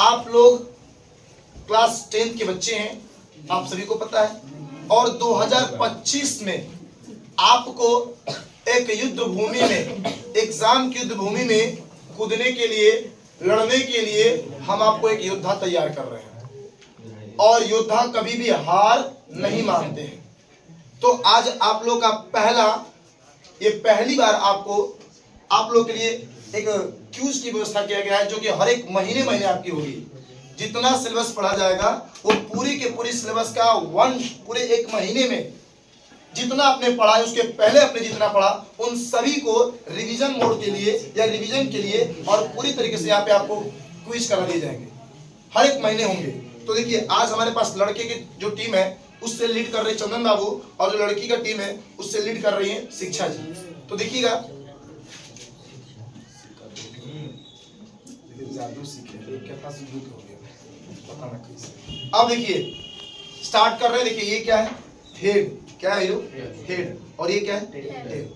आप लोग क्लास 10 के बच्चे हैं, आप सभी को पता है, और 2025 में आपको एक युद्ध भूमि में, एग्जाम की युद्ध भूमि में कूदने के लिए, लड़ने के लिए हम आपको एक योद्धा तैयार कर रहे हैं, और योद्धा कभी भी हार नहीं मानते हैं। तो आज आप लोग का पहली बार आप लोग के लिए एक क्यूज की व्यवस्था किया गया है, जो कि हर एक महीने आपकी होगी। जितना सिलेबस पढ़ा जाएगा वो पूरी के पूरी सिलेबस का पूरे एक महीने में जितना आपने पढ़ा है, उसके पहले आपने जितना पढ़ा, उन सभी को रिवीजन मोड के लिए या रिवीजन के लिए और पूरी तरीके से यहाँ पे आपको क्विज करा दिए जाएंगे, हर एक महीने होंगे। तो देखिए, आज हमारे पास लड़के की जो टीम है उससे लीड कर रहे चंदन बाबू, और जो लड़की का टीम है उससे लीड कर रही है शिक्षा जी। तो देखिएगा, अब देखिए स्टार्ट कर रहे हैं। देखिए, ये क्या है? हेड। क्या है? हेड। और ये क्या है? टेल।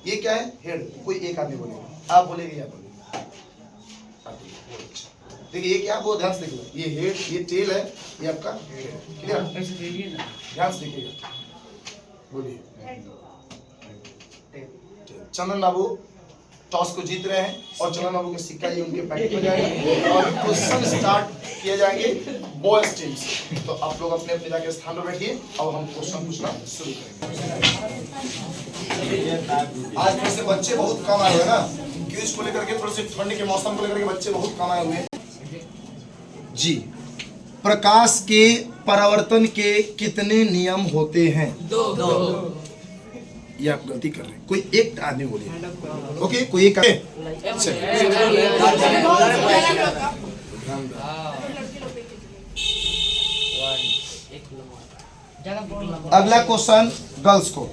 ये क्या है? हेड। कोई एक आदमी बोलेगा, आप बोलेंगे या बोलेंगे? देखिए, ये क्या, वो ध्यान से देखिए, ये हेड, ये टेल है, ये आपका हेड। क्लियर? ध्यान से देखिएगा, बोलिए। चंदन बाबू टॉस को जीत रहे हैं, और चंदन बाबू के सिक्का ये उनके पैकेट में जाएगा, और क्वेश्चन स्टार्ट किए जाएंगे बॉयज टीम से। तो आप लोग अपने अपने जाके स्थान पर बैठिए, और हम क्वेश्चन पूछना शुरू करेंगे। आज में से बच्चे बहुत कम आए हुए हैं ना, क्यूज को लेकर के, थोड़े से ठंड के मौसम को लेकर के बच्चे बहुत कम आए हुए हैं जी। प्रकाश के परावर्तन के कितने नियम होते हैं? 2। ये आप गलती कर रहे हैं, कोई एक आदमी बोलिए। ओके, कोई एक। अगला क्वेश्चन गर्ल्स को,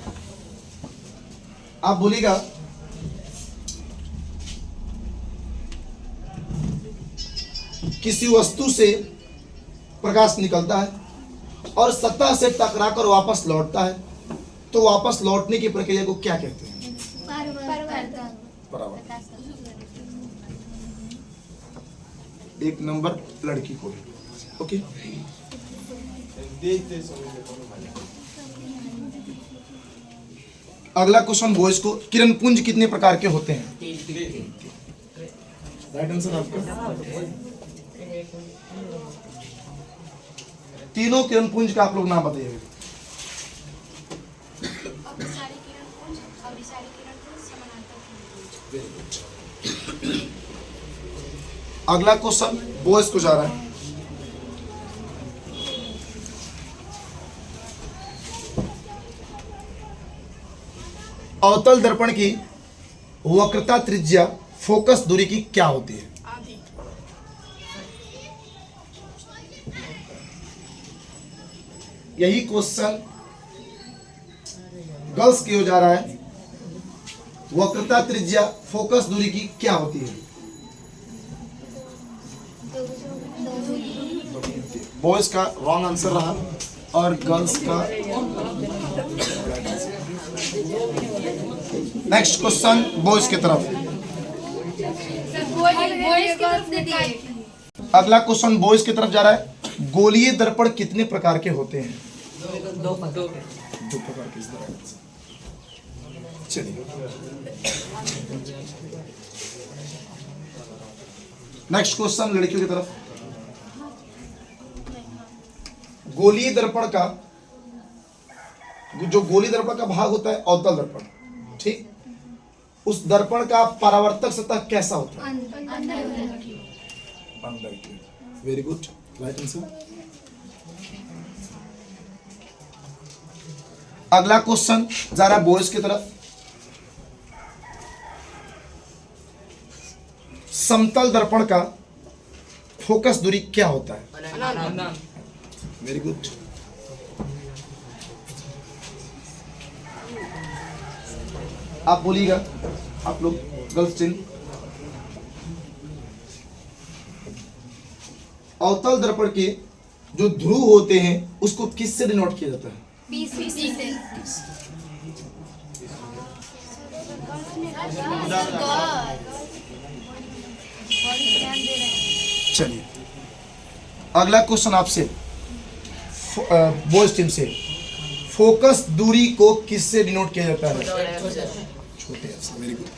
आप बोलिएगा। किसी वस्तु से प्रकाश निकलता है और सतह से टकराकर वापस लौटता है, तो वापस लौटने की प्रक्रिया को क्या कहते हैं? परावर्तन। एक नंबर लड़की को। ओके, अगला क्वेश्चन बॉयज को। किरण पुंज कितने प्रकार के होते हैं? राइट आंसर आपका। तीनों किरण पुंज का आप लोग नाम बताइए। अगला क्वेश्चन बॉयज को जा रहा है। अवतल दर्पण की वक्रता त्रिज्या फोकस दूरी की क्या होती है? यही क्वेश्चन गर्ल्स की हो जा रहा है। वक्रता त्रिज्या फोकस दूरी की क्या होती है? बॉयज का रॉन्ग आंसर रहा, और गर्ल्स का। नेक्स्ट क्वेश्चन बॉयज की तरफ। अगला क्वेश्चन बॉयज की तरफ जा रहा है। गोलीय दर्पण कितने प्रकार के होते हैं? 2 प्रकार के। चलिए, नेक्स्ट क्वेश्चन लड़कियों की तरफ। गोलीय दर्पण का जो गोलीय दर्पण का भाग होता है अवतल दर्पण, ठीक, उस दर्पण का परावर्तक सतह कैसा होता है? अंदर की। Very good, right answer. अगला क्वेश्चन जा रहा है बॉयज की तरफ। समतल दर्पण का फोकस दूरी क्या होता है? Very good. आप बोलिएगा, आप लोग गर्ल्स टीम। अवतल दर्पण के जो ध्रुव होते हैं उसको किससे डिनोट किया जाता है? चलिए, अगला क्वेश्चन आपसे बॉयज टीम से, फोकस दूरी को किससे डिनोट किया जाता है? छोटे एफ से। Very good.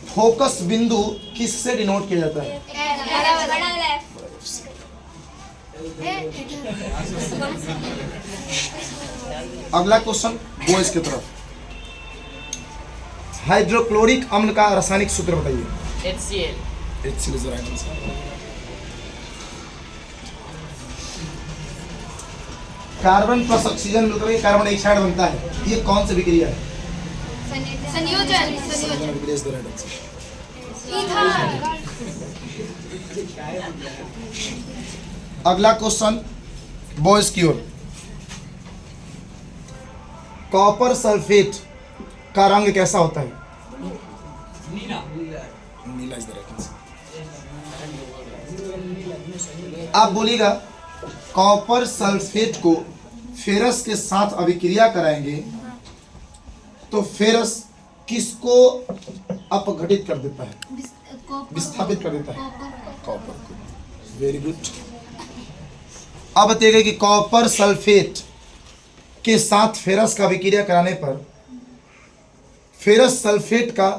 फोकस बिंदु किससे डिनोट किया जाता है? अगला क्वेश्चन बॉयज की तरफ, हाइड्रोक्लोरिक अम्ल का रासायनिक सूत्र बताइए। HCl। HCl is the right answer. Carbon plus oxygen मिलकर के कार्बन डाइऑक्साइड बनता है, ये कौन सी विक्रिया है? संयोजन। विक्रिया इज द राइट आंसर। अगला क्वेश्चन बॉयज की ओर, कॉपर सल्फेट का रंग कैसा होता है? नीला। नीला इज द राइट आंसर। आप बोलिएगा कॉपर सल्फेट को फेरस के साथ अभिक्रिया कराएंगे तो फेरस किसको अपघटित कर देता है? विस्थापित कर देता है कॉपर को। Very good. अब बताइएगा कि कॉपर सल्फेट के साथ फेरस का अभिक्रिया कराने पर फेरस सल्फेट का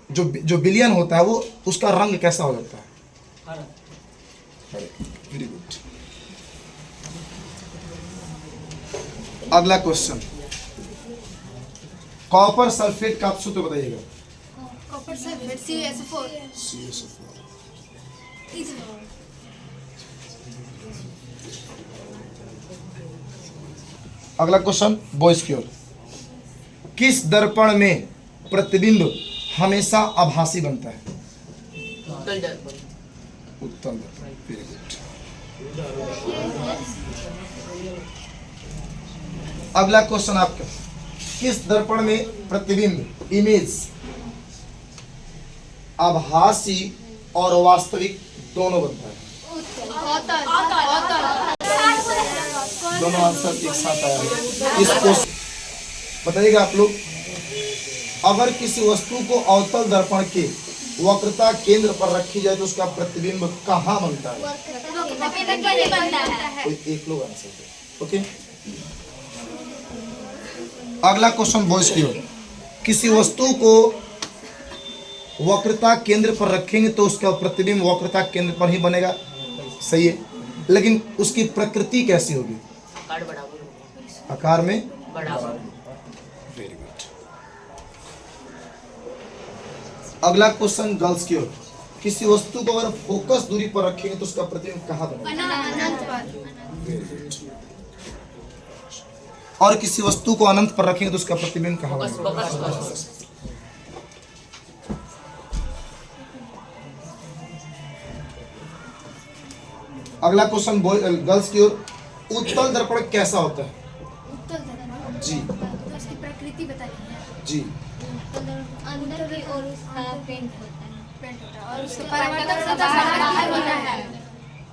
जो विलयन होता है वो उसका रंग कैसा हो जाता है? Very good. अगला क्वेश्चन, कॉपर सल्फेट का आप सूत्र बताइएगा। Copper sulphate CaSO4। अगला क्वेश्चन बॉयज की ओर, किस दर्पण में प्रतिबिंब हमेशा आभासी बनता है? उत्तल दर्पण। उत्तल दर्पण। Very good. अगला क्वेश्चन आपका, किस दर्पण में प्रतिबिंब इमेज आभासी और वास्तविक दोनों बनता है? दोनों आंसर एक साथ आया है। इसको बताइएगा आप लोग, अगर किसी वस्तु को अवतल दर्पण के वक्रता केंद्र पर रखी जाए तो उसका प्रतिबिंब कहाँ बनता है? कोई एक लोग आंसर दे। ओके। अगला क्वेश्चन बॉयज की ओर, किसी वस्तु को वक्रता केंद्र पर रखेंगे तो उसका प्रतिबिंब वक्रता केंद्र पर ही बनेगा, सही है, लेकिन उसकी प्रकृति कैसी होगी? आकार में बड़ा। Very good. अगला क्वेश्चन गर्ल्स की ओर, किसी वस्तु को अगर फोकस दूरी पर रखेंगे तो उसका प्रतिबिंब कहाँ बनेगा? Very good. और किसी वस्तु को अनंत पर रखेंगे तो उसका प्रतिबिंब कहाँ बनेगा? अगला क्वेश्चन गर्ल्स की ओर, उत्तल दर्पण कैसा होता है? उत्तल दर्पण जी, उसकी प्रकृति बताइए। जी, अंदर की ओर उसका पेंट होता है। पेंट होता है और उसका परावर्तक सतह बाहर होता है।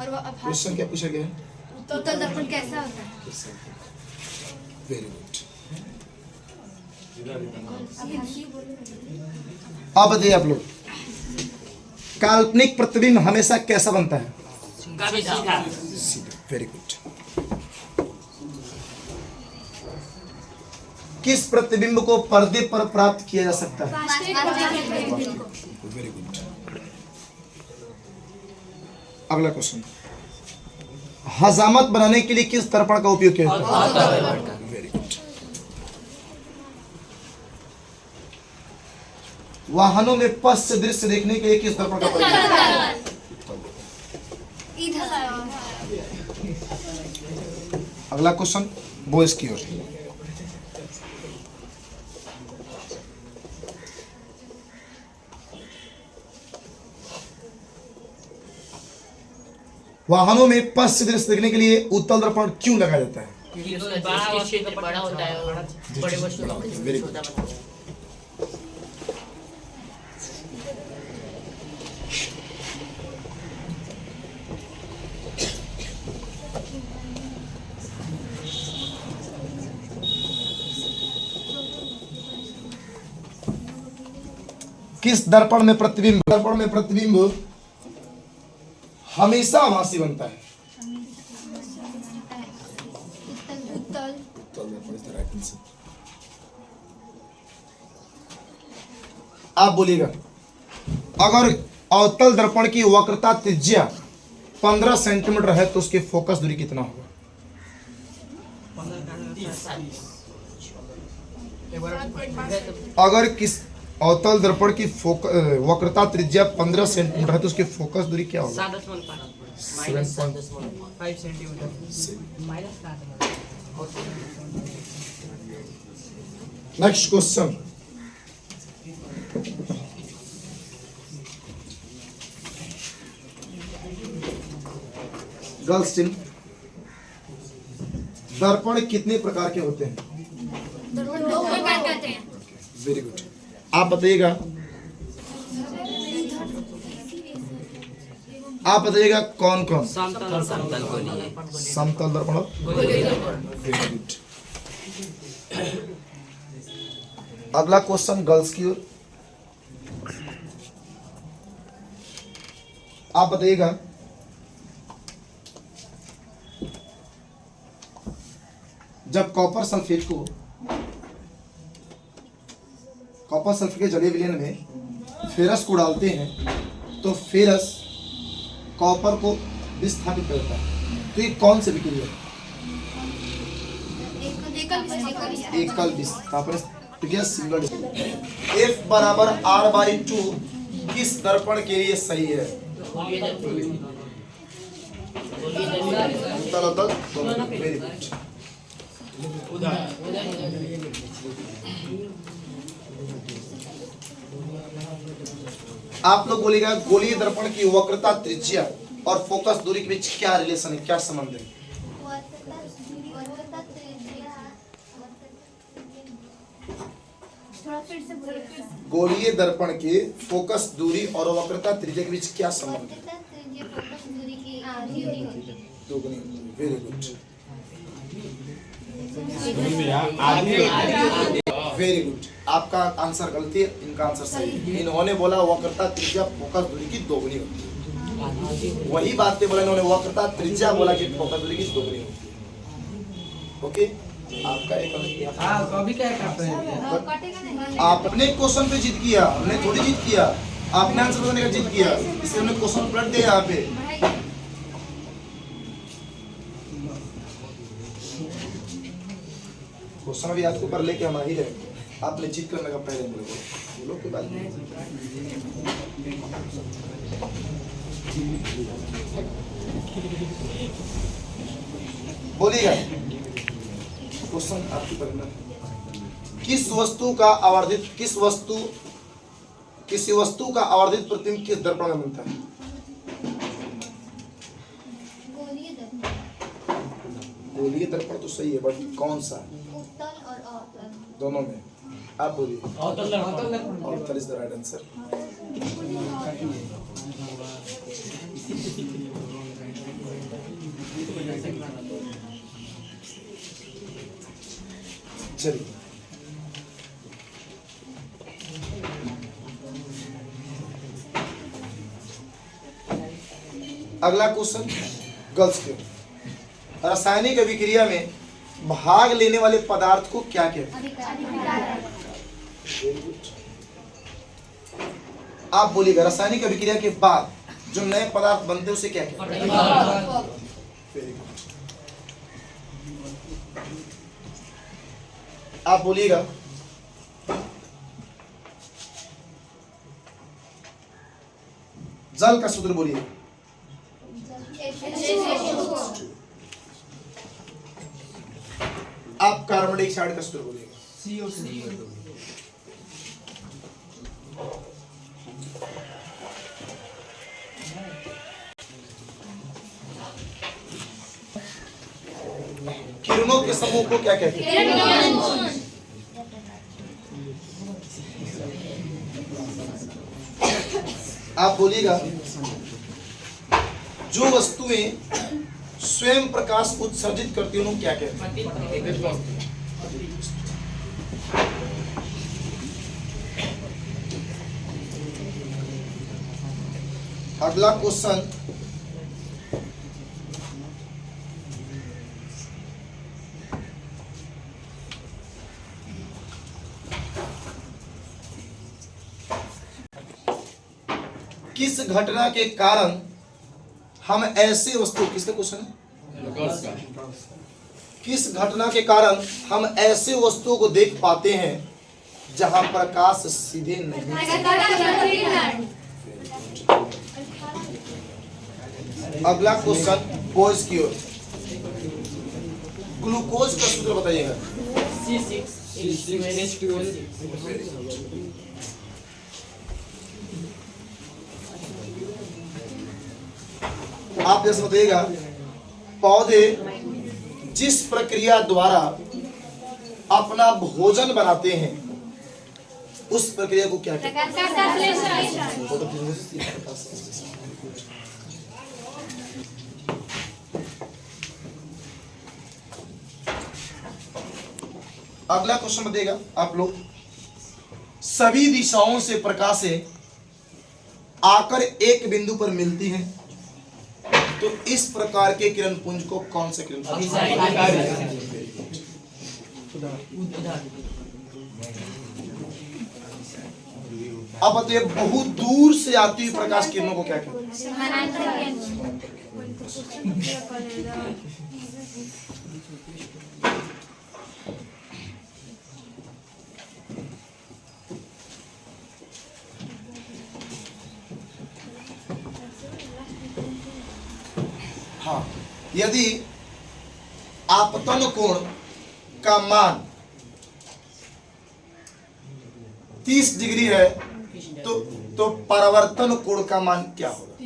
और वो आभासी। क्वेश्चन क्या पूछा गया है? उत्तल दर्पण कैसा होता है? Very good. आभासी बोलो। अब बताइए आप लोग, काल्पनिक प्रतिबिंब हमेशा कैसा बनता है? सीधा। Very good. किस प्रतिबिंब को पर्दे पर प्राप्त किया जा सकता है? Very good. अगला क्वेश्चन, हजामत बनाने के लिए किस दर्पण का उपयोग किया जाता है? Very good. वाहनों में पश्च दृश्य देखने के लिए किस दर्पण का उपयोग किया जाता है? अगला क्वेश्चन बॉयज की ओर, वाहनों में पश्च दृश्य देखने के लिए उत्तल दर्पण क्यों लगाया जाता है? बड़ा होता है और बड़े वस्तुओं वेरी गुड। किस दर्पण में प्रतिबिंब हमेशा आभासी बनता है। उत्तल आप बोलिएगा, अगर अवतल दर्पण की वक्रता त्रिज्या 15 सेंटीमीटर है तो उसकी फोकस दूरी कितना होगा? अगर किस अवतल दर्पण की वक्रता त्रिज्या 15 सेंटीमीटर है तो उसकी फोकस दूरी क्या होगा? 5 centimetre. Next question, girls team, दर्पण कितने प्रकार के होते हैं? दो प्रकार के होते हैं। Very good. आप बताइएगा, आप बताइएगा कौन कौन? समतल समतल दर्पण और वेरी गुड। अगला क्वेश्चन गर्ल्स की ओर, आप बताइएगा जब कॉपर सल्फेट के जलीय विलयन में फेरस को डालते हैं तो फेरस कॉपर को विस्थापित करता है, तो ये कौन सी विक्रिया है? एकल विस्थापन सिंगल। F बराबर R/2 किस दर्पण के लिए सही है? Very good. आप लोग बोलेगा गोलीय दर्पण की वक्रता त्रिज्या और फोकस दूरी के बीच क्या रिलेशन है, क्या संबंध है? गोलीय दर्पण के फोकस दूरी और वक्रता त्रिज्या के बीच क्या संबंध है? दोगुनी। Very good, very good. आपका आंसर गलती है, इनका आंसर सही है। इन्होंने बोला वक्रता त्रिज्या फोकस दूरी की दोगुनी होती है, वही बात पे बोला इन्होंने, वक्रता त्रिज्या बोला कि फोकस दूरी की दोगुनी होती है। ओके, आपका एक अभी क्या करते हैं? आपने क्वेश्चन पे जीत किया, हमने थोड़ी जीत किया। आपने आंसर बताने का जीत किया, इसलिए हमने क्वेश्चन पलट दिया यहाँ पे। क्वेश्चन अभी आपको पर लेके हम आ ही रहे, आपने जीत करने का पहले बोलो के बाद बोलिएगा। क्वेश्चन आपकी पढ़ना, किसी वस्तु का आवर्धित प्रतिबिंब किस दर्पण में बनता है? गोलीय दर्पण तो सही है, बट कौन सा? उत्तल और अवतल दोनों में। आप बोलिए। अवतल इज द राइट आंसर। चलिए, अगला क्वेश्चन गर्ल्स के, रासायनिक अभिक्रिया में भाग लेने वाले पदार्थ को क्या कहते हैं? आप बोलिएगा, रासायनिक अभिक्रिया के बाद जो नए पदार्थ बनते हैं उसे क्या कहते हैं? Very good. आप बोलिएगा, जल का सूत्र बोलिए। आप कार्बन डाइऑक्साइड का सूत्र बोलिएगा। किरणों के समूह को क्या कहते हैं? आप बोलिएगा, जो वस्तुएं स्वयं प्रकाश उत्सर्जित करती हैं उन्हें क्या कहते हैं? अगला क्वेश्चन किस घटना के कारण हम ऐसे वस्तु, किसका क्वेश्चन है? किस घटना के कारण हम ऐसे वस्तुओं को देख पाते हैं जहां प्रकाश सीधे नहीं? अगला क्वेश्चन बॉयज की ओर। ग्लूकोज का सूत्र बताइएगा। आप जैसे बताइएगा, पौधे जिस प्रक्रिया द्वारा अपना भोजन बनाते हैं उस प्रक्रिया को क्या कहते हैं? अगला क्वेश्चन बताइएगा आप लोग। सभी दिशाओं से प्रकाशें आकर एक बिंदु पर मिलती हैं, तो इस प्रकार के किरण पुंज को कौन से किरण पुंज? अब बताइए, बहुत दूर से आती हुई प्रकाश किरणों को क्या कहते हैं? हाँ, यदि आपतन कोण का मान 30 डिग्री है तो परावर्तन कोण का मान क्या होगा?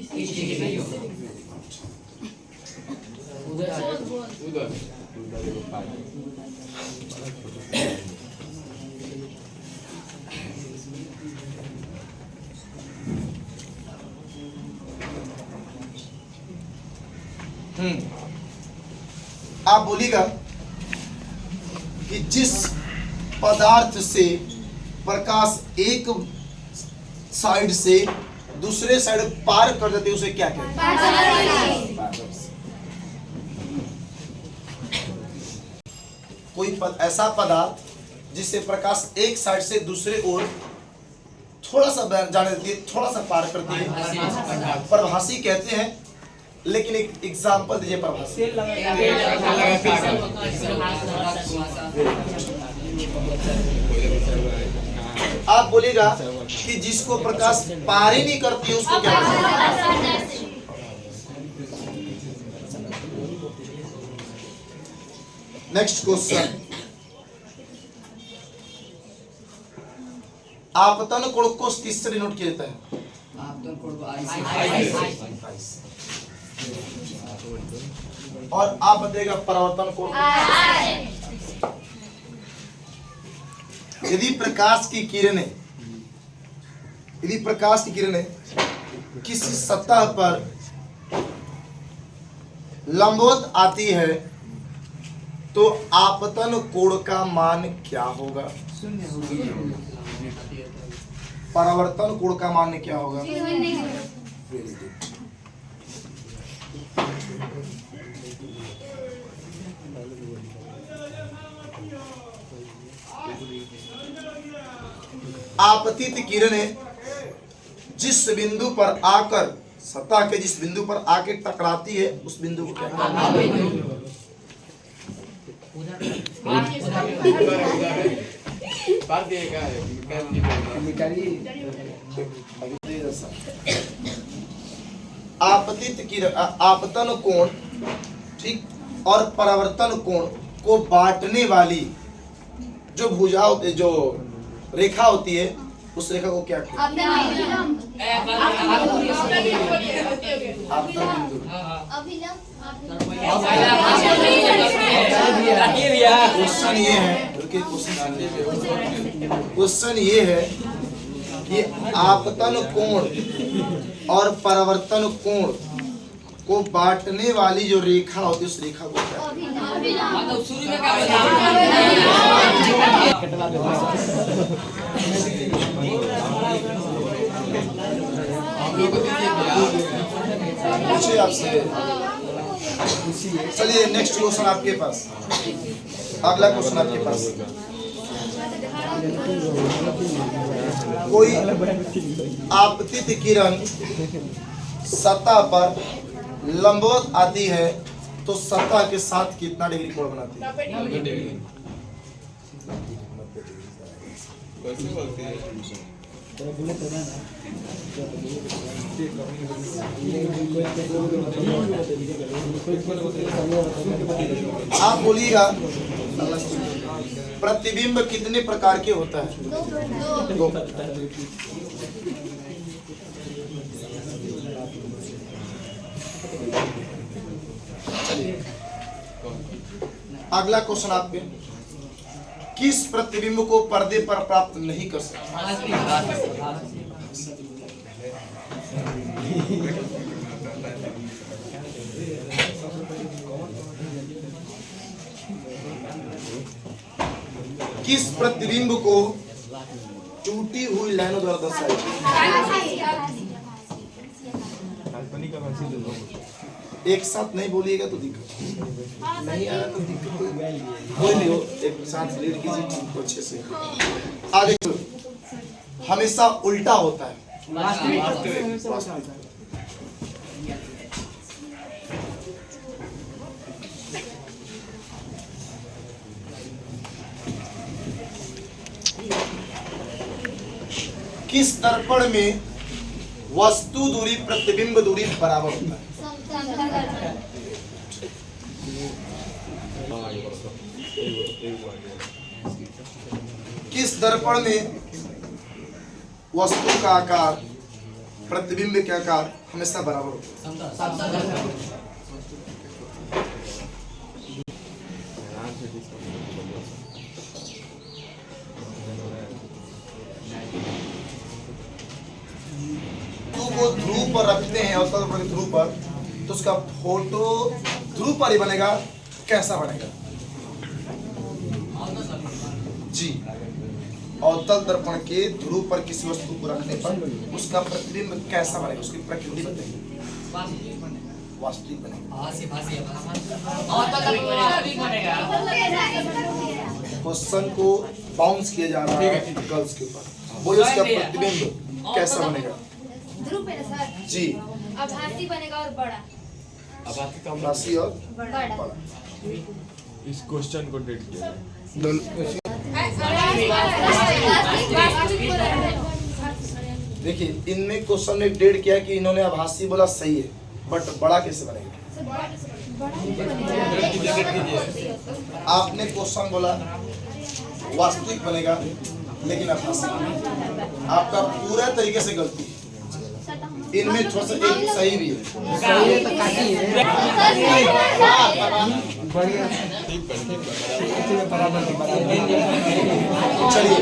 आप बोलिएगा कि जिस पदार्थ से प्रकाश एक साइड से दूसरे साइड पार कर देते उसे क्या कहते हैं? कोई ऐसा पदार्थ जिससे प्रकाश एक साइड से दूसरे ओर थोड़ा सा जाने देती है, थोड़ा सा पार करती है, प्रभासी कहते हैं। लेकिन एक एग्जांपल दीजिए प्रभासी। आप बोलिएगा कि जिसको प्रकाश पार ही नहीं करती है उसको क्या कहते हैं? Next question. आपतन कोण को किससे डिनोट किया जाता है? और आप बताइएगा परावर्तन कोण। यदि प्रकाश की किरणें किसी सतह पर लंबवत आती है तो आपतन कोण का मान क्या होगा? परावर्तन कोण का मान क्या होगा? आपतित किरणें जिस बिंदु पर आकर सतह के जिस बिंदु पर आके टकराती है उस बिंदु को क्या कहते हैं? आपतित किरण, आपतन कोण, ठीक, और परावर्तन कोण को बांटने वाली जो भुजा होती है, जो रेखा होती है, उस रेखा को क्या कहते हैं? क्वेश्चन ये है कि आपतन कोण और परावर्तन कोण को बांटने वाली जो रेखा होती है उस रेखा को क्या पूछिए आपसे। चलिए नेक्स्ट क्वेश्चन आपके पास, अगला क्वेश्चन आपके पास। कोई आपतित किरण सतह पर लंबवत आती है तो सतह के साथ कितना डिग्री कोण बनाती है? आप बोलिएगा प्रतिबिंब कितने प्रकार के होता है? दो। अगला क्वेश्चन आपके, किस प्रतिबिंब को पर्दे पर प्राप्त नहीं कर सकते? किस प्रतिबिंब को टूटी हुई लाइनों द्वारा दर्शाया? एक साथ नहीं बोलिएगा तो दिक्कत नहीं आ रहा तो दिक्कत कोई नहीं हो, एक साथ रीड कीजिए ठीक अच्छे से। आगे चलो, हमेशा उल्टा होता है। किस दर्पण में वस्तु दूरी प्रतिबिंब दूरी बराबर होता है? किस दर्पण में वस्तु का आकार प्रतिबिंब के आकार हमेशा बराबर होता है? को ध्रुव पर रखते हैं और तल ध्रुव पर तो उसका फोटो ध्रुव पर ही बनेगा, कैसा बनेगा जी? अवतल दर्पण के ध्रुव पर किसी वस्तु को रखने पर उसका प्रतिबिंब कैसा बनेगा, उसकी प्रकृति बताइए। वास्तविक बनेगा। क्वेश्चन को बाउंस किया जा रहा है गर्ल्स के ऊपर, बोले उसका प्रतिबिंब कैसा बनेगा? ध्रुव पे ना सर जी, आभासी बनेगा और बड़ा। आभासी और बड़ा। इस क्वेश्चन को डेट किया देखिए, इनमें क्वेश्चन ने डेट किया कि इन्होंने आभासी बोला सही है, बट बड़ा कैसे बनेगा? आपने क्वेश्चन बोला वास्तविक बनेगा लेकिन आभासी, आपका पूरा तरीके से गलती है। इनमें थोड़ा सा एक सही भी है। चलिए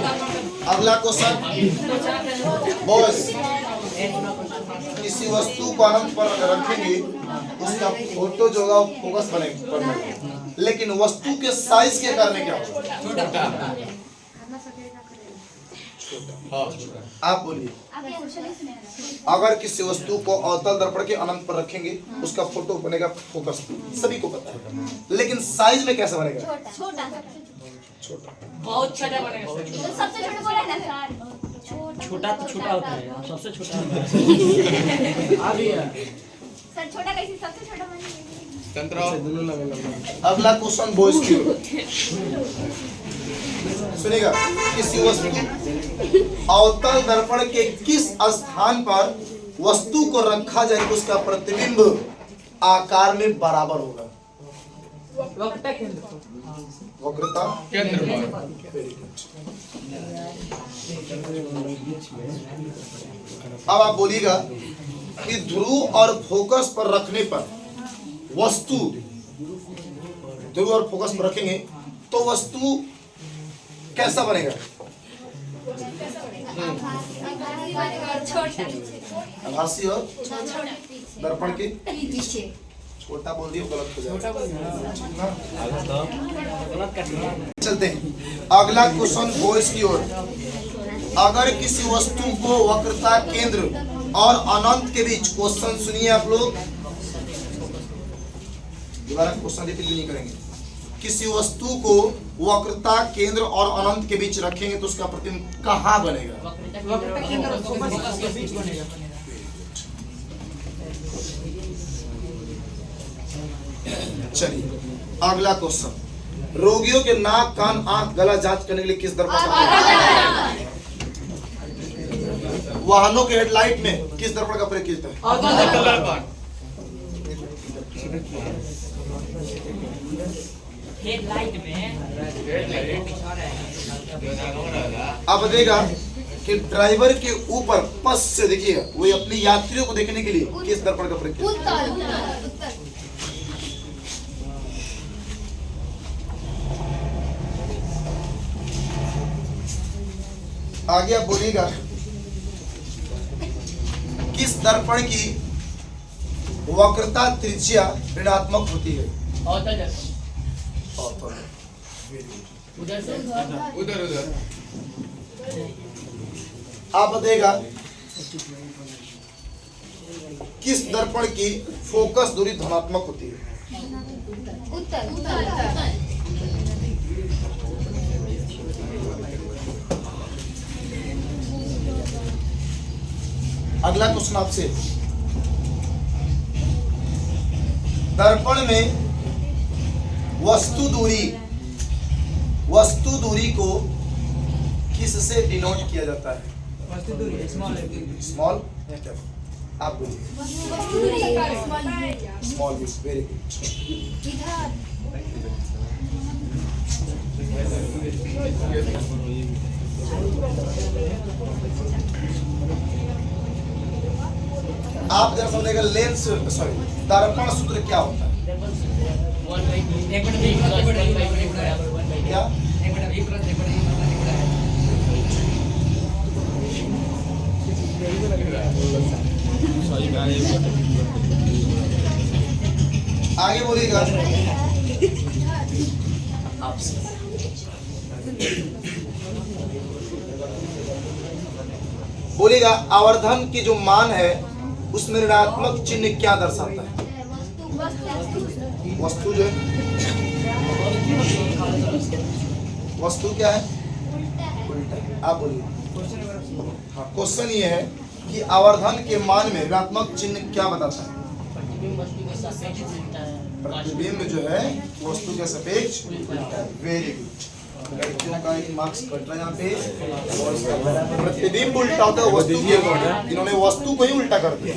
अगला क्वेश्चन, बॉस किसी वस्तु को अनंत पर रखेंगे उसका फोटो जो होगा फोकस बनेगा, लेकिन वस्तु के साइज के कारण क्या होगा? आप बोलिए। अगर किसी वस्तु को अवतल दर्पण के अनंत पर रखेंगे उसका फोटो बनेगा फोकस, सभी को पता है, लेकिन साइज में कैसा बनेगा? छोटा छोटा। बहुत छोटा बनेगा। सबसे छोटा बोला ना सर, छोटा तो छोटा होता है, सबसे छोटा होता है। सर छोटा कैसे सबसे छोटा बनेगा? अगला क्वेश्चन बॉयज की ओर। सुनिएगा, किसी वस्तु अवतल दर्पण के किस स्थान पर वस्तु को रखा जाए तो उसका प्रतिबिंब आकार में बराबर होगा? वक्रता केंद्र पर। वक्रता केंद्र पर। अब आप बोलिएगा कि ध्रुव और फोकस पर रखने पर वस्तु, ध्रुव और फोकस पर रखेंगे तो वस्तु कैसा बनेगा? आभासी और दर्पण के पीछे। छोटा बोल दिया गलत हो जाएगा। गलत कर दिया। चलते हैं अगला क्वेश्चन बॉयज की ओर। अगर किसी वस्तु को वक्रता केंद्र और अनंत के बीच, क्वेश्चन सुनिए आप लोग, दोबारा क्वेश्चन रिपीट नहीं करेंगे। किसी वस्तु को वक्रता केंद्र और अनंत के बीच रखेंगे तो उसका प्रतिबिंब कहाँ बनेगा? वक्रता केंद्र और फोकस के बीच बनेगा। चलिए अगला क्वेश्चन, रोगियों के नाक कान आंख गला जांच करने के लिए किस दर्पण का, वाहनों के हेडलाइट में किस दर्पण का प्रयोग किया जाता है? हेडलाइट में अब देगा कि ड्राइवर के ऊपर पस से देखिएगा, वो अपने यात्रियों को देखने के लिए किस दर्पण का प्रयोग किया जाता है? आगे आप बोलिएगा, किस दर्पण की वक्रता त्रिज्या ऋणात्मक होती है? उधर आप बताइएगा, किस दर्पण की फोकस दूरी धनात्मक होती है? अगला क्वेश्चन आपसे, दर्पण में वस्तु दूरी को किससे डिनोट किया जाता है? स्मॉल, आप बोलिए। Small, very good. आप जरा समझेगा, लेंस सॉरी दर्पण सूत्र क्या होता है? क्या? आगे बोलिएगा, बोलिएगा आवर्धन की जो मान है उसमें ऋणात्मक चिन्ह क्या दर्शाता है? वस्तु जो है, वस्तु क्या है? उल्टा। आप बोलिए। हाँ, क्वेश्चन ये है कि आवर्धन के मान में ऋणात्मक चिन्ह क्या बताता है? प्रतिबिंब जो है वस्तु के सापेक्ष। Very good. लड़कियों का एक मार्क्स कट रहा है यहाँ पे। प्रतिबिंब उल्टा होता है वस्तु के अकॉर्डिंग, इन्होंने वस्तु को ही उल्टा कर दिया।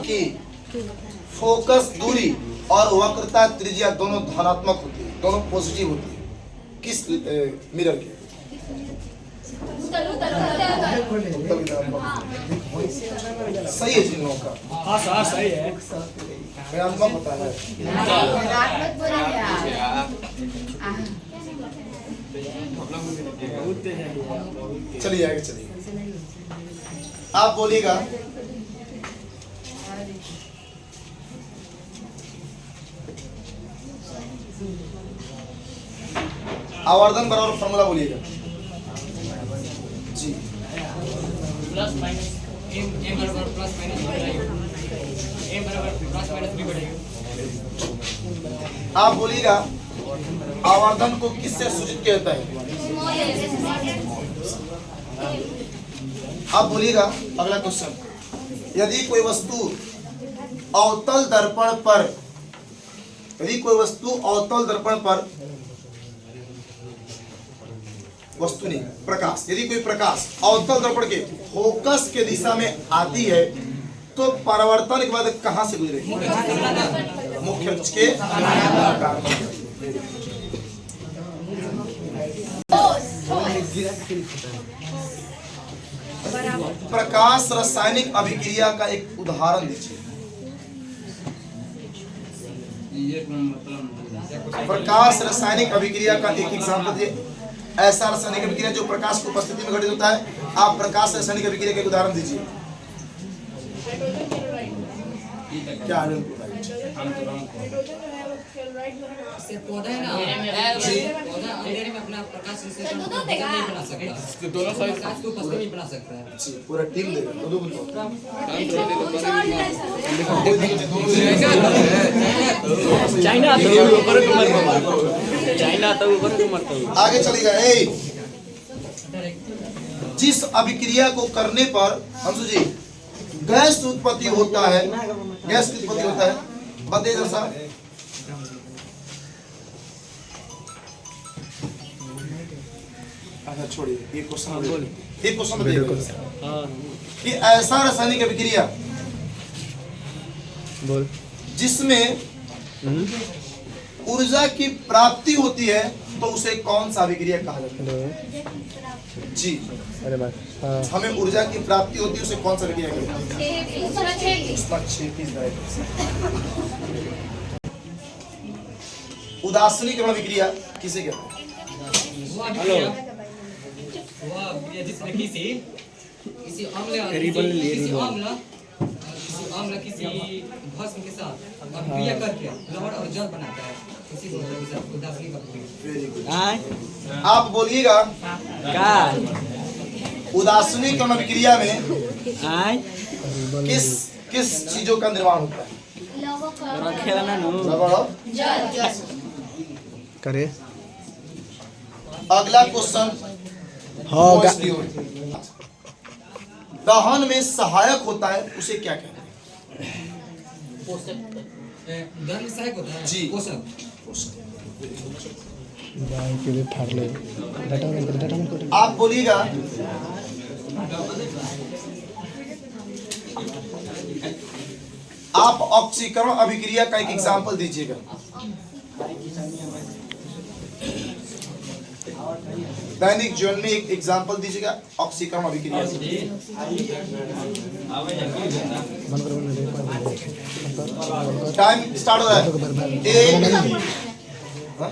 कि फोकस दूरी और वक्रता त्रिज्या दोनों धनात्मक होती है, दोनों पॉजिटिव होती है। किस मिरर के? सही है जिन लोगों का। हाँ सर सही है। ऋणात्मक होता है। चलिए आगे चलिए, आप बोलिएगा आवर्धन बराबर फॉर्मूला बोलिएगा जी। प्लस माइनस m बराबर प्लस माइनस m बराबर प्लस माइनस b बढ़ेगा। आप बोलिएगा आवर्धन को किससे सूचित किया जाता है? आप बोलिएगा अगला क्वेश्चन, यदि कोई वस्तु अवतल दर्पण पर, यदि कोई वस्तु अवतल दर्पण पर, वस्तु नहीं प्रकाश, यदि कोई प्रकाश अवतल दर्पण के फोकस के दिशा में आती है तो परावर्तन के बाद कहां से गुजरेगी? मुख्य अक्ष के प्रकाश रासायनिक अभिक्रिया का एक उदाहरण दीजिए। प्रकाश रासायनिक अभिक्रिया का एक एग्जाम्पल दीजिए। ऐसा रासायनिक अभिक्रिया जो प्रकाश की उपस्थिति में घटित होता है। आप प्रकाश रासायनिक अभिक्रिया का एक उदाहरण दीजिए। क्या इससे पौधा है ना, पौधा अंधेरे में अपना प्रकाश संश्लेषण नहीं बना सकता, दोनों साइड प्रकाश को उपस्थित नहीं बना सकता है। जी पूरा टीम देगा दो चाइना आता है ऊपर को मत चाइना आता है ऊपर को मत आगे चलेगा। जिस अभिक्रिया को करने पर अंशु जी गैस उत्पत्ति होता है, गैस की उत्पत्ति होता है, बताइए जरा सा। अच्छा छोड़िए, एक क्वेश्चन बताइए कि ऐसा रासायनिक अभिक्रिया बोल जिसमें ऊर्जा की प्राप्ति होती है तो उसे कौन सा अभिक्रिया कहा जाता है? जी अरे बात हाँ हमें ऊर्जा की प्राप्ति होती है उसे कौन सा अभिक्रिया कहते हैं? उदासीनीकरण अभिक्रिया किसे कहते हैं? वो अभिक्रिया जिसमें किसी अम्ल किसी भस्म के साथ अभिक्रिया करके लवण और जल बनाता है, इसी को उदासीनीकरण अभिक्रिया। आप बोलिएगा का उदासीनीकरण अभिक्रिया में आय किस किस चीजों का निर्माण होता है? रखेला ना नु रबड़ और करे अगला क्वेश्चन दहन में सहायक होता है उसे क्या कहते हैं? धर्म सहायक होता है जी। पोषक। के लिए ठार ले डाटा में आप बोलिएगा आप ऑक्सीकरण अभिक्रिया का एक एग्जांपल दीजिएगा। दैनिक जीवन में एक एग्जांपल दीजिएगा ऑक्सीकरण अभिक्रिया से। टाइम स्टार्ट हो रहा है। एक हाँ?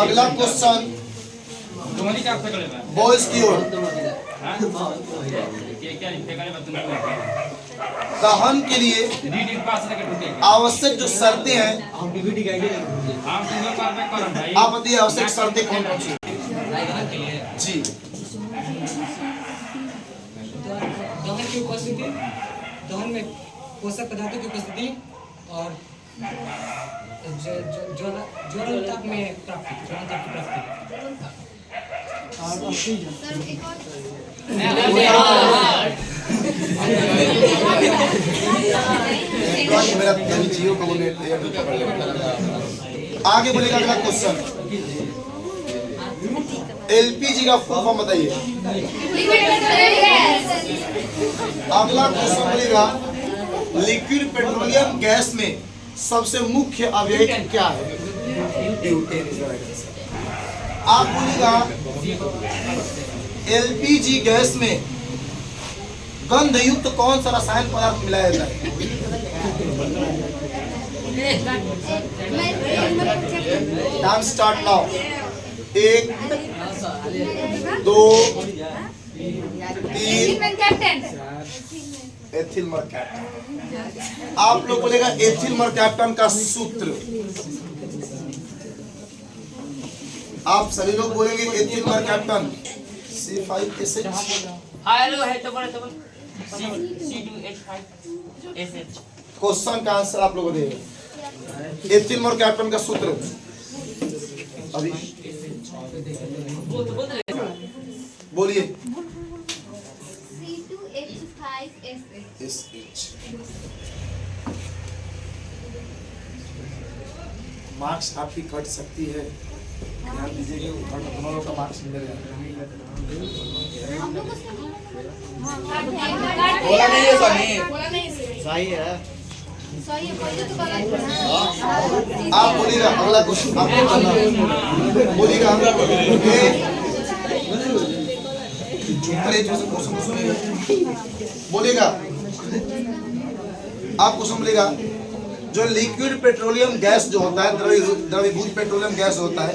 अगला क्वेश्चन बॉयज की ओर। दहन के लिए आवश्यक जो शर्तें हैं आप बताइए, आवश्यक शर्तें कौन कौन सी? जी दहन की उपस्थिति, दहन में पोषक पदार्थों की उपस्थिति और ज्वलनताप में प्राप्ति, ज्वलनताप की प्राप्ति। मेरा जियो का बोले आगे बोलेगा। अगला क्वेश्चन एलपीजी का फुल फॉर्म बताइए। अगला क्वेश्चन बोलेगा लिक्विड पेट्रोलियम गैस में सबसे मुख्य अवयव क्या है? आप बोलेगा एलपीजी गैस में गंध युक्त कौन सा रासायनिक पदार्थ मिलाया जाता है? Time start now. 1 2 3 ethyl mercaptan. आप लोग बोलेगा एथिल मरकैप्टन का सूत्र। आप सभी लोग बोलेंगे एथिल मरकैप्टन C5SH। हेलो है तो बड़े तो C2H5SH। क्वेश्चन का आंसर आप लोगों को देगा। एथिल मरकैप्टन का सूत्र अभी बोलिए। C2H5SH। मार्क्स आपकी कट सकती है, ध्यान दीजिएगा। दोनों लोग का मार्क्स मिलेगा। बोला नहीं है सही सही है आप बोलिएगा। अगला क्वेश्चन आप बोलिएगा। बोलेगा आप क्वेश्चन बोलेगा जो लिक्विड पेट्रोलियम गैस जो होता है, द्रवीभूत पेट्रोलियम गैस होता है,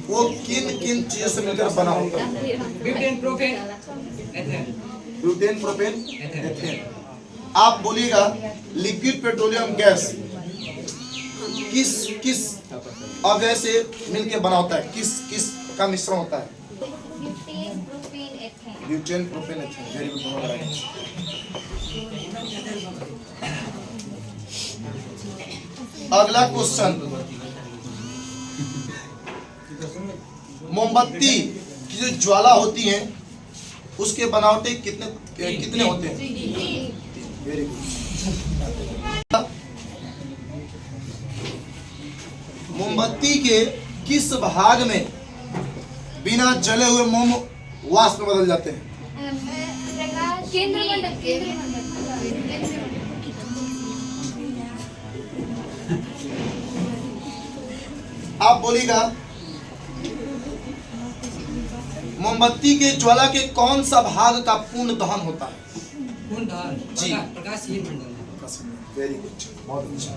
वो किन किन चीजों से मिलकर बना होता है? Butane, propane, ethane. Butane, propane, ethane. आप बोलिएगा लिक्विड पेट्रोलियम गैस किस अवयव से मिलके बना होता है, किस का मिश्रण होता है? Butane, propane, ethane. Butane, propane, ethane. Very good, दोनों राइट। अगला क्वेश्चन, मोमबत्ती की जो ज्वाला होती है उसके बनावटे कितने होते हैं? Very good. मोमबत्ती के किस भाग में बिना जले हुए मोम वाष्प में बदल जाते हैं? प्रकाश केंद्र मंडल, आप बोलिएगा मोमबत्ती के ज्वाला के कौन सा भाग का पूर्ण दहन होता है? पूर्ण दहन जी। प्रकाशहीन मंडल। वेरी गुड, बहुत अच्छा।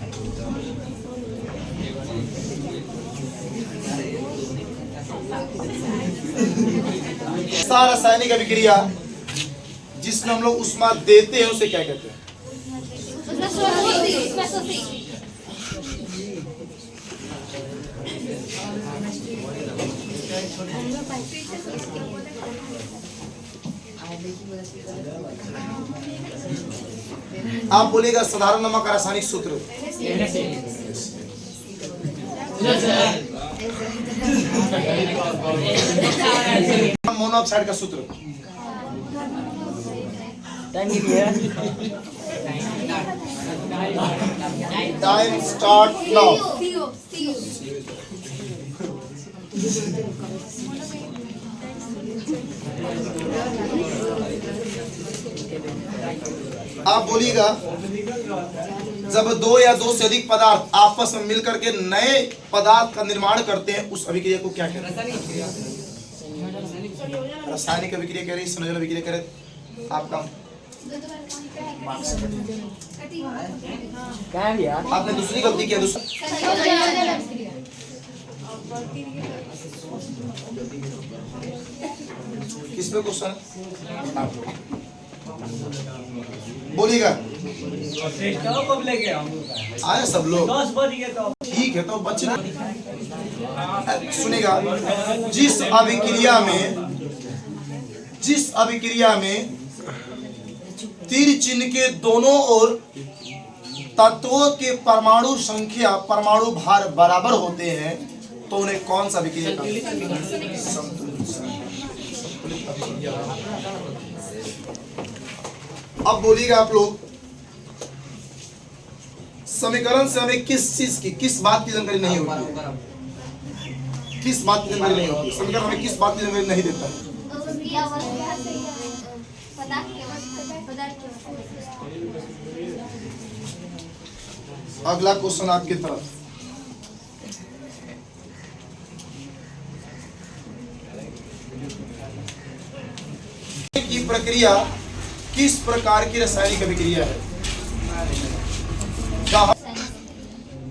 ऐसा रासायनिक अभिक्रिया जिसमें हम लोग उष्मा देते हैं उसे क्या कहते हैं? आप बोलिएगा साधारण नमक का रासायनिक सूत्र। मोनोऑक्साइड का सूत्र। Time start now. आप बोलिएगा जब दो या दो से अधिक पदार्थ आपस में मिलकर के नए पदार्थ का निर्माण करते हैं उस अभिक्रिया को क्या कहते हैं? रासायनिक अभिक्रिया कह रही, संयोजन अभिक्रिया कह रहे। आपका आपने दूसरी गलती किया। किस पे क्वेश्चन? बोलिएगा। आए सब लोग? ठीक है, तो बच्चे सुनेगा। जिस अभिक्रिया में तीर चिन्ह के दोनों ओर तत्वों के परमाणु संख्या, परमाणु भार बराबर होते हैं तो उन्हें कौन सा अभिक्रिया कहते हैं? अब बोलिएगा आप लोग, समीकरण से हमें किस बात की जानकारी नहीं होती है? किस बात की जानकारी नहीं होती? समीकरण हमें किस बात की जानकारी नहीं देता है? अगला क्वेश्चन आपकी तरफ। की प्रक्रिया किस प्रकार की रासायनिक अभिक्रिया है?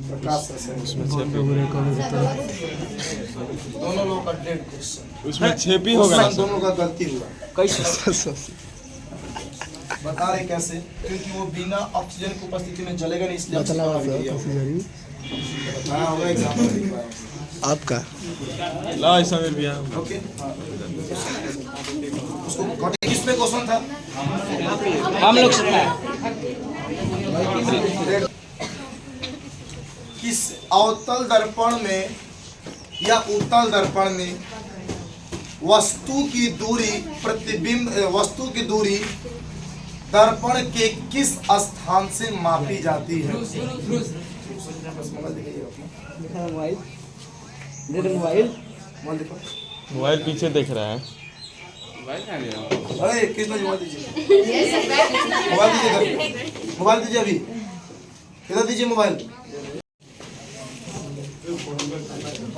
प्रकाश रासायनिक। दोनों लोगों का डेढ़ क्वेश्चन। उसमें 6 भी होगा। दोनों का गलती हुआ। कैसे? बता रहे कैसे? क्योंकि वो बिना ऑक्सीजन की उपस्थिति में जलेगा नहीं, इसलिए बताया होगा एग्जाम में। आपका ला ऐसा में भी है। ओके, उसको किस पे क्वेश्चन था? हम लोग से किस अवतल दर्पण में या उत्तल दर्पण में वस्तु की दूरी दर्पण के किस स्थान से मापी जाती है? मोबाइल पीछे देख रहा है। अरे किसने मोबाइल दीजिए, मोबाइल दीजिए अभी, इधर दीजिए मोबाइल।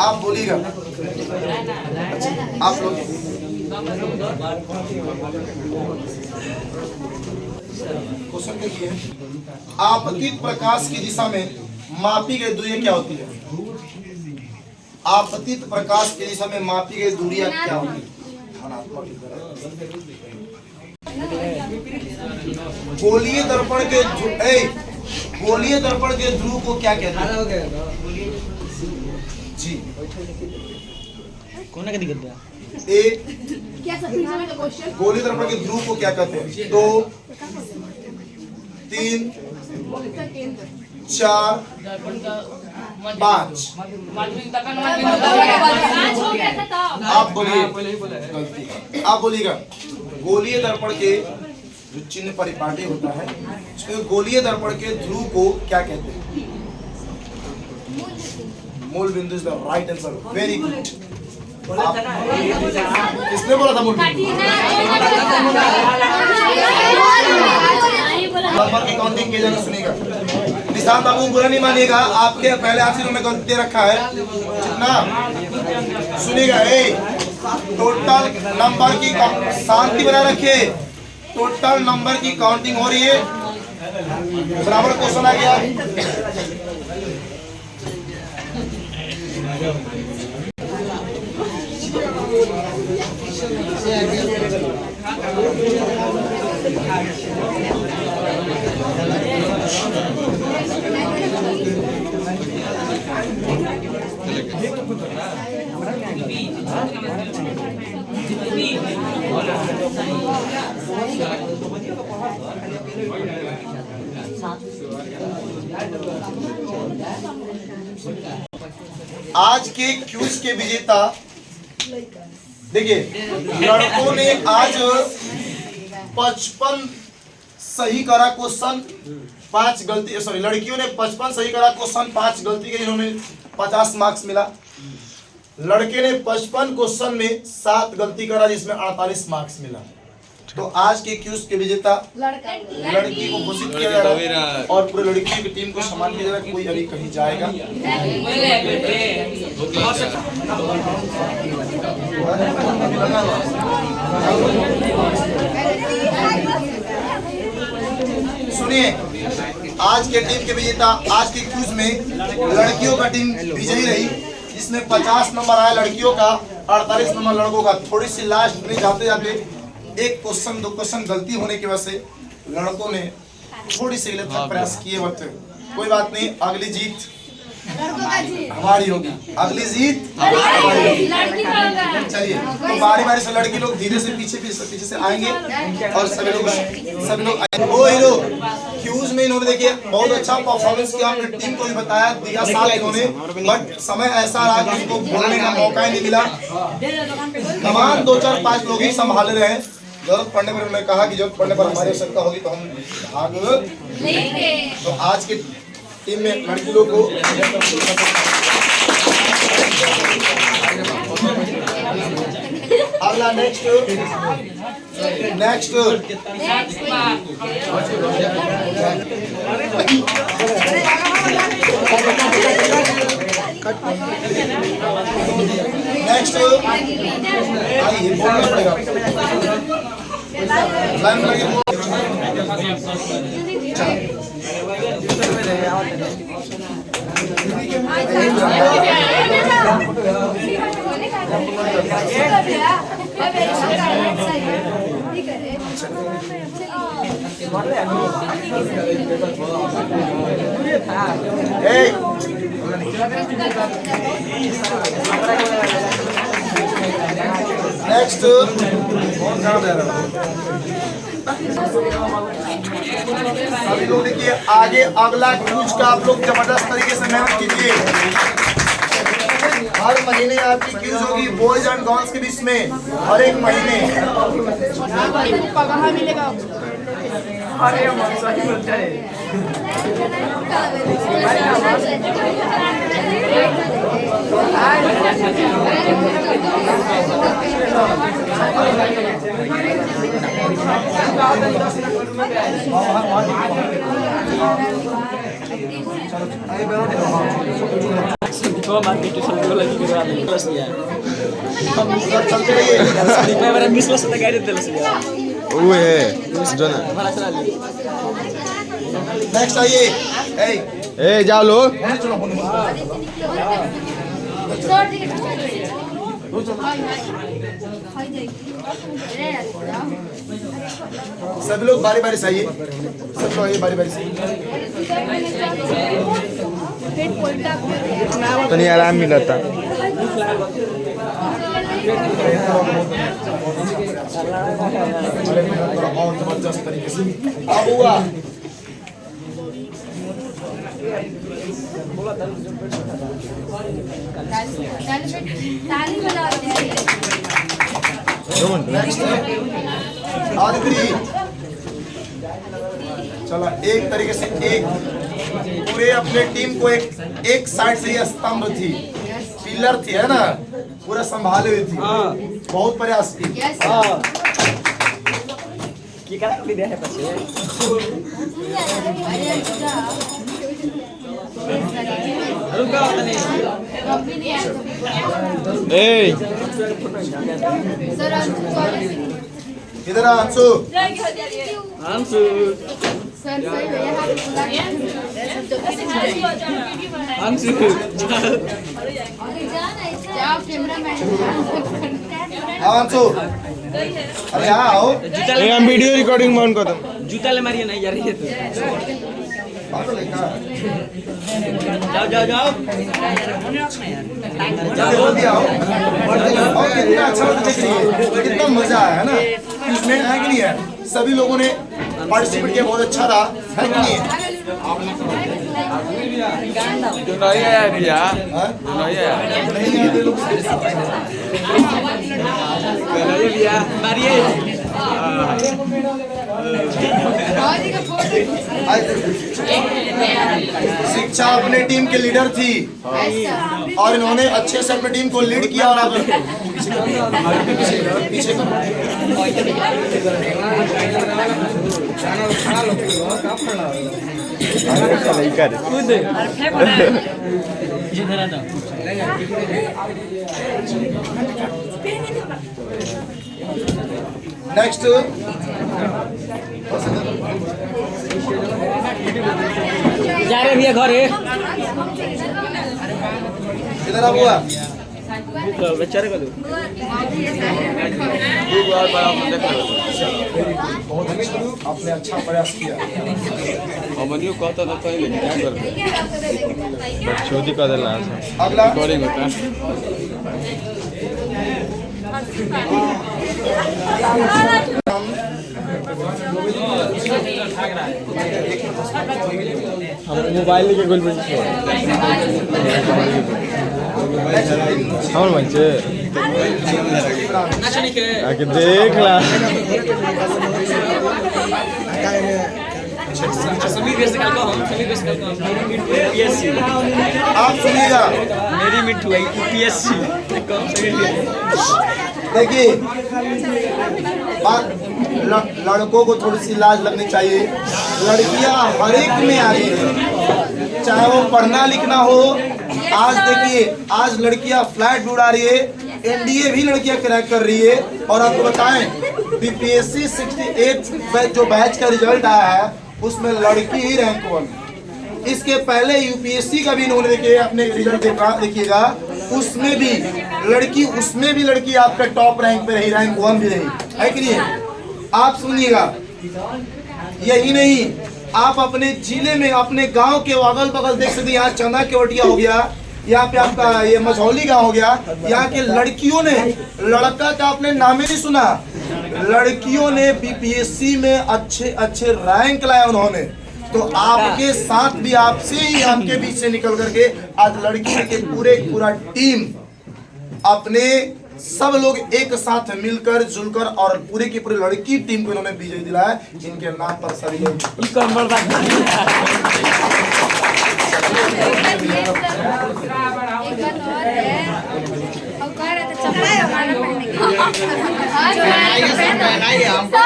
आप बोलिएगा। आप लोग क्वेश्चन देखिए। आपतित प्रकाश की दिशा में मापी गई दूरी क्या होती है? आपतित प्रकाश की दिशा में मापी गई दूरियां क्या होती है? गोलीय दर्पण के गोलीय दर्पण के ध्रुव को क्या कहते हैं? जी कौन का दिक्कत है? एक गोलीय दर्पण के ध्रुव को क्या कहते हैं? 2 3 4 5। आप बोलिए। गलती। आप बोलिएगा। गोलीय दर्पण के जो चिन्ह परिपाटी होता है उसके गोलीय दर्पण के ध्रुव को क्या कहते हैं? मूल बिंदु is the right answer. Very good. किसने बोला था मूल बिंदु? नंबर की काउंटिंग किए जाना सुनिएगा। निशान बाबू बुरा नहीं मानिएगा, आपके पहले आखिर में गलती दे रखा है जितना सुनिएगा। टोटल नंबर की शांति बनाए रखिए। टोटल नंबर की काउंटिंग हो रही है। बराबर क्वेश्चन आ गया। आज के क्यूज के विजेता देखिए, लड़कों ने आज 55 सही करा क्वेश्चन, 5 गलती, सॉरी लड़कियों ने 55 सही करा क्वेश्चन, 5 गलती के, जिन्होंने 50 मार्क्स मिला। लड़के ने 55 क्वेश्चन में 7 गलती करा जिसमें 48 मार्क्स मिला। तो आज के क्यूज के विजेता लड़की को घोषित किया जा रहा है और पूरे लड़कियों की टीम को सम्मान किया जा रहा है। कोई अभी कहीं जाएगा। सुनिए, आज के टीम के विजेता, आज के क्यूज में लड़कियों का टीम विजयी रही, जिसमें 50 नंबर आया लड़कियों का, 48 नंबर लड़कों का। थोड़ी सी लास्ट में जाते जाते एक क्वेश्चन 2 क्वेश्चन गलती होने की वजह से लड़कों ने थोड़ी सी गलत प्रयास किए बट कोई बात नहीं। अगली जीत हमारी होगी। अगली जीत चलिए, तो बारी बारी से लड़की लोग धीरे से पीछे से आएंगे और सभी लोग वो हीरो क्यूज में इन्होंने देखिए बहुत अच्छा परफॉर्मेंस किया। अपनी टीम को भी बताया, दिया साथ इन्होंने, बट समय ऐसा रहा कि उनको बोलने का मौका ही नहीं मिला। तमाम 2 4 5 लोग ही संभाल रहे हैं। जरूरत पड़ने पर उन्होंने कहा कि जरूरत पड़ने पर हमारी आवश्यकता होगी तो हम भाग लेंगे। तो आज की टीम में लड़की लोग को अगला नेक्स्ट आइए, बोलना पड़ेगा। लाइन लगी नेक्स्ट अभी लोग देखिए आगे अगला क्यूज का आप लोग जबरदस्त तरीके से मेहनत कीजिए। हर महीने आपकी क्यूज होगी बॉयज एंड गर्ल्स के बीच में, हर एक महीने। चलते रहिए। नेक्स्ट आइए, जाओ लोग। Sorry. सभी लोग बारी बारी से आइए, सब लोग आइए बारी बारी से। तो नहीं आराम मिला था। बहुत जबरदस्त तरीके से अब हुआ। ताली बजाओ। आदित्य चला एक तरीके से एक पूरे अपने टीम को एक साइड से ये स्तंभ थी, पिलर थी, है ना, पूरा संभाले हुई थी। बहुत प्रयास की। ए इधर आ अंशु। सर सही भैया जाओ कैमरामैन। आओ अंशु, अरे आओ। ए हम वीडियो रिकॉर्डिंग बंद कर दो। जूता ले मारिए नहीं यार ये तो जाओ जाओ जाओ जल्दी आओ। और कितना अच्छा देख रही है, कितना मजा आया है ना, इसमें है कि नहीं है। सभी लोगों ने पार्टिसिपेट किया, बहुत अच्छा रहा, है कि नहीं है। जो नहीं आया भैया, हाँ? जो नहीं आया नहीं आते लोग। भैया मारिए शिक्षा अपने टीम के लीडर थी और इन्होंने अच्छे से अपनी टीम को लीड किया। और आप पीछे नेक्स्ट जा रहे भैया घर है इधर आ बुआ। बेचारे का दो बहुत अच्छा, आपने अच्छा प्रयास किया। अमनियो कहता था पहले क्या कर बच्चों का दिला अगला रिकॉर्डिंग होता है। हम मोबाइल लेके गोल पे हमर बच्चे आके देख ला। समीर बेसकल को हम समीर बेसकल को यूपीएससी आप सुनिएगा, मेरी मिठू है यूपीएससी कौन देखिए लड़कों को थोड़ी सी लाज लगनी चाहिए। लड़कियां हर एक में आ रही है, चाहे वो पढ़ना लिखना हो। आज देखिए, आज लड़कियां फ्लैट उड़ा रही है, एनडीए भी लड़कियां क्रैक कर रही है। और आपको बताएं बीपीएससी 68 जो बैच का रिजल्ट आया है उसमें लड़की ही रैंक 1। इसके पहले यूपीएससी का भी इन्होंने देखिए अपने रिजल्ट देखिएगा, उसमें भी लड़की आपका टॉप रैंक पे रही, रैंक 1 भी रही, है कि नहीं। आप सुनिएगा, यही नहीं, आप अपने जिले में अपने गांव के अगल बगल देख सकते हैं। यहाँ चंदा केवटिया हो गया, यहाँ पे आपका ये मझौली गांव हो गया। यहाँ के लड़कियों ने, लड़का का आपने नाम ही नहीं सुना, लड़कियों ने बीपीएससी में अच्छे अच्छे रैंक लाए उन्होंने। तो आपके साथ भी, आपसे ही, आपके बीच से निकल करके आज लड़की के पूरा टीम अपने सब लोग एक साथ मिलकर जुलकर और पूरे की पूरी लड़की टीम को इन्होंने विजय दिलाया। इनके नाम पर सभी लोग एक बात और है, अब कह रहे थे चप्पल हमारे पहनने की।